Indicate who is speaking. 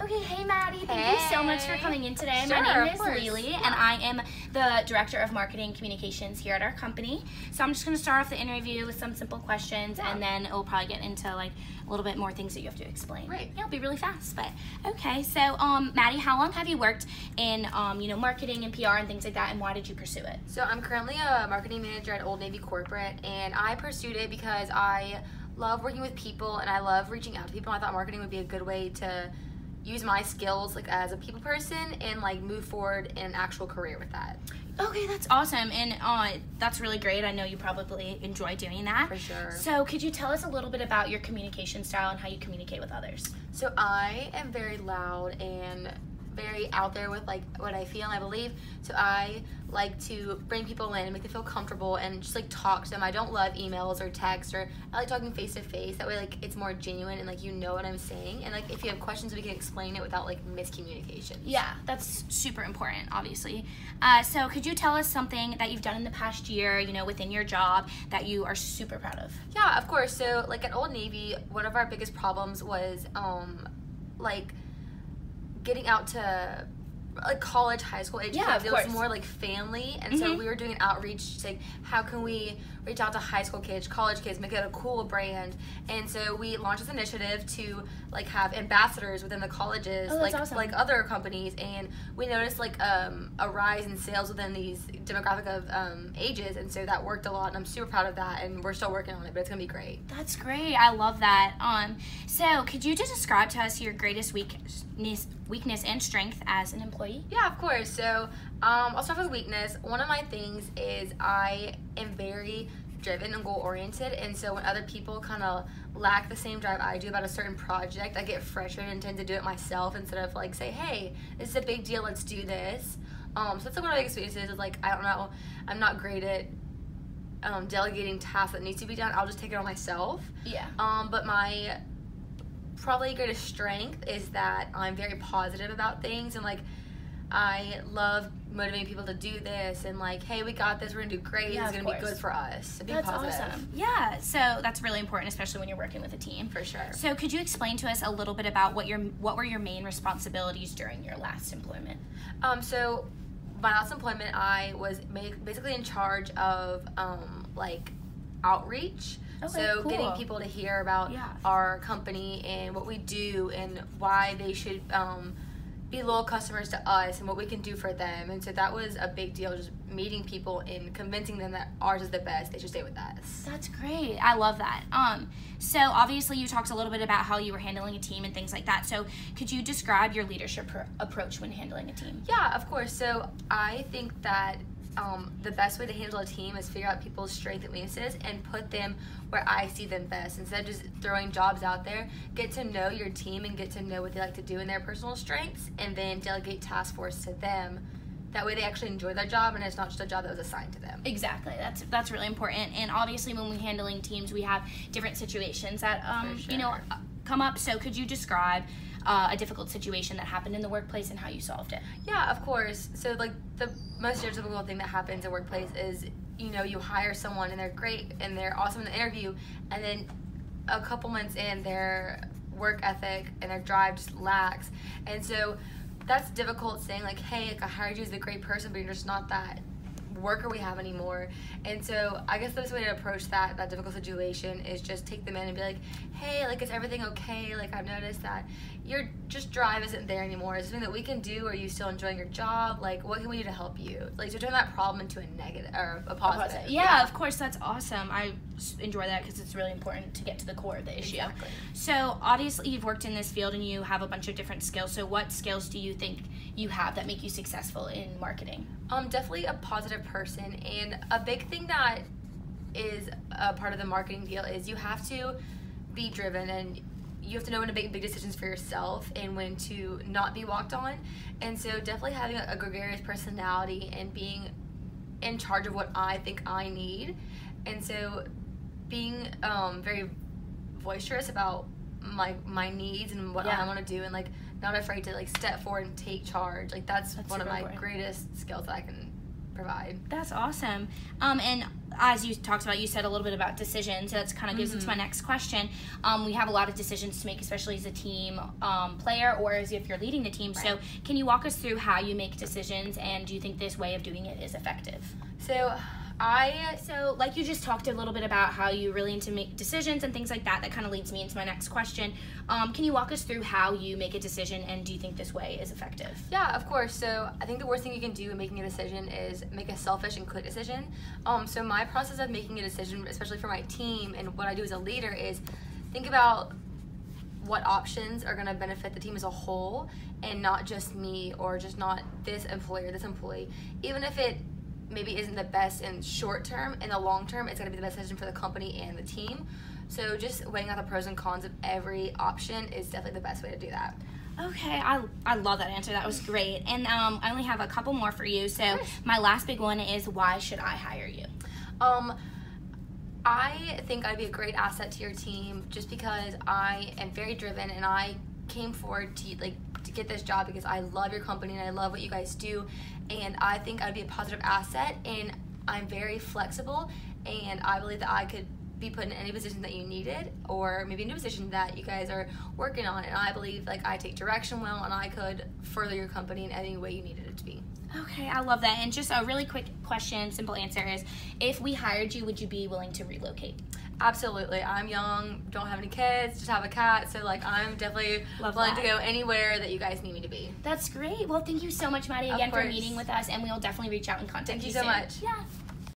Speaker 1: Okay, hey Maddie, thank you so much for coming in today. My name is Lily, and I am the Director of Marketing Communications here at our company. So I'm just going to start off the interview with some simple questions, and then it will probably get into like a little bit more things that you have to explain.
Speaker 2: Right.
Speaker 1: Yeah, it'll be really fast. But okay, so Maddie, how long have you worked in marketing and PR and things like that, and why did you pursue it?
Speaker 2: So I'm currently a marketing manager at Old Navy Corporate, and I pursued it because I love working with people and I love reaching out to people. I thought marketing would be a good way to use my skills like as a people person and like move forward in an actual career with that.
Speaker 1: Okay, that's awesome, and that's really great. I know you probably enjoy doing that.
Speaker 2: For sure.
Speaker 1: So could you tell us a little bit about your communication style and how you communicate with others?
Speaker 2: So I am very loud and very out there with like what I feel and I believe. So I like to bring people in and make them feel comfortable and just like talk to them. I don't love emails or text, or I like talking face to face. That way like it's more genuine and like you know what I'm saying, and like if you have questions we can explain it without like miscommunication.
Speaker 1: Yeah, that's super important, obviously. So could you tell us something that you've done in the past year, within your job that you are super proud of?
Speaker 2: Yeah, of course. So like at Old Navy, one of our biggest problems was like getting out to like college, high school age kids. It was more like family, and so we were doing an outreach to like how can we reach out to high school kids, college kids, make it a cool brand. And so we launched this initiative to like have ambassadors within the colleges, like other companies, and we noticed like a rise in sales within these demographic of ages, and so that worked a lot, and I'm super proud of that, and we're still working on it, but it's gonna be great.
Speaker 1: That's great. I love that. So could you just describe to us your greatest weakness and strength as an employee?
Speaker 2: Yeah, of course. So I'll start with weakness. One of my things is I am very driven and goal oriented, and so when other people kind of lack the same drive I do about a certain project, I get frustrated and tend to do it myself instead of like say, hey, this is a big deal, let's do this. So that's like one of my biggest weaknesses is like, I don't know, I'm not great at delegating tasks that needs to be done. I'll just take it on myself.
Speaker 1: Yeah.
Speaker 2: But my probably greatest strength is that I'm very positive about things, and like I love motivating people to do this and like, hey, we got this, we're gonna do great, it's gonna be good for us. So be positive.
Speaker 1: Awesome. Yeah, so that's really important, especially when you're working with a team.
Speaker 2: For sure.
Speaker 1: So could you explain to us a little bit about what were your main responsibilities during your last employment?
Speaker 2: So my last employment, I was basically in charge of like outreach.
Speaker 1: Okay,
Speaker 2: so
Speaker 1: cool.
Speaker 2: Getting people to hear about our company and what we do and why they should be loyal customers to us and what we can do for them. And so that was a big deal, just meeting people and convincing them that ours is the best, they should stay with us.
Speaker 1: That's great. I love that. So obviously you talked a little bit about how you were handling a team and things like that. So could you describe your leadership approach when handling a team?
Speaker 2: Yeah, of course. So I think that the best way to handle a team is figure out people's strengths and weaknesses and put them where I see them best. Instead of just throwing jobs out there, get to know your team and get to know what they like to do in their personal strengths, and then delegate task force to them. That way they actually enjoy their job and it's not just a job that was assigned to them.
Speaker 1: Exactly. That's really important. And obviously when we're handling teams, we have different situations that come up. So could you describe a difficult situation that happened in the workplace and how you solved it?
Speaker 2: Yeah, of course. So like the most stereotypical thing that happens in a workplace is, you hire someone and they're great and they're awesome in the interview, and then a couple months in, their work ethic and their drive just lacks. And so that's difficult, saying like, hey, like I hired you as a great person, but you're just not that worker we have anymore. And so I guess the best way to approach that difficult situation is just take them in and be like, hey, like, is everything okay? Like, I've noticed that your just drive isn't there anymore. Is there something that we can do? Are you still enjoying your job? Like, what can we do to help you? Like, so turn that problem into a negative or a positive.
Speaker 1: Yeah, of course, that's awesome. I enjoy that because it's really important to get to the core of the issue.
Speaker 2: Exactly.
Speaker 1: So obviously you've worked in this field and you have a bunch of different skills. So what skills do you think you have that make you successful in marketing?
Speaker 2: Definitely a positive person, and a big thing that is a part of the marketing deal is you have to be driven, and you have to know when to make big decisions for yourself and when to not be walked on. And so definitely having a gregarious personality and being in charge of what I think I need. And so being very boisterous about my needs and what I want to do, and like not afraid to like step forward and take charge. Like that's one of my greatest skills that I can provide.
Speaker 1: That's awesome. And as you talked about, you said a little bit about decisions. So that's kind of goes into my next question. We have a lot of decisions to make, especially as a team player or as if you're leading the team. Right. So can you walk us through how you make decisions, and do you think this way of doing it is effective?
Speaker 2: So
Speaker 1: like you just talked a little bit about how you really need to make decisions and things like that. That kind of leads me into my next question. Can you walk us through how you make a decision, and do you think this way is effective?
Speaker 2: Yeah, of course. So I think the worst thing you can do in making a decision is make a selfish and quick decision. So my process of making a decision, especially for my team and what I do as a leader, is think about what options are going to benefit the team as a whole, and not just me or just not this employee or this employee. Even if it maybe isn't the best in short term, in the long term it's going to be the best decision for the company and the team. So just weighing out the pros and cons of every option is definitely the best way to do that.
Speaker 1: Okay, I love that answer. That was great. And I only have a couple more for you. So my last big one is, why should I hire you?
Speaker 2: I think I'd be a great asset to your team just because I am very driven, and I came forward to get this job because I love your company and I love what you guys do, and I think I'd be a positive asset, and I'm very flexible, and I believe that I could be put in any position that you needed, or maybe a new position that you guys are working on, and I believe I take direction well, and I could further your company in any way you needed it to be.
Speaker 1: Okay, I love that. And just a really quick question, simple answer is, if we hired you, would you be willing to relocate?
Speaker 2: Absolutely. I'm young, don't have any kids, just have a cat, so I'm definitely willing to go anywhere that you guys need me to be.
Speaker 1: That's great. Well, thank you so much, Maddie, again for meeting with us, and we will definitely reach out and contact you
Speaker 2: soon. Thank you so much.
Speaker 1: Yeah.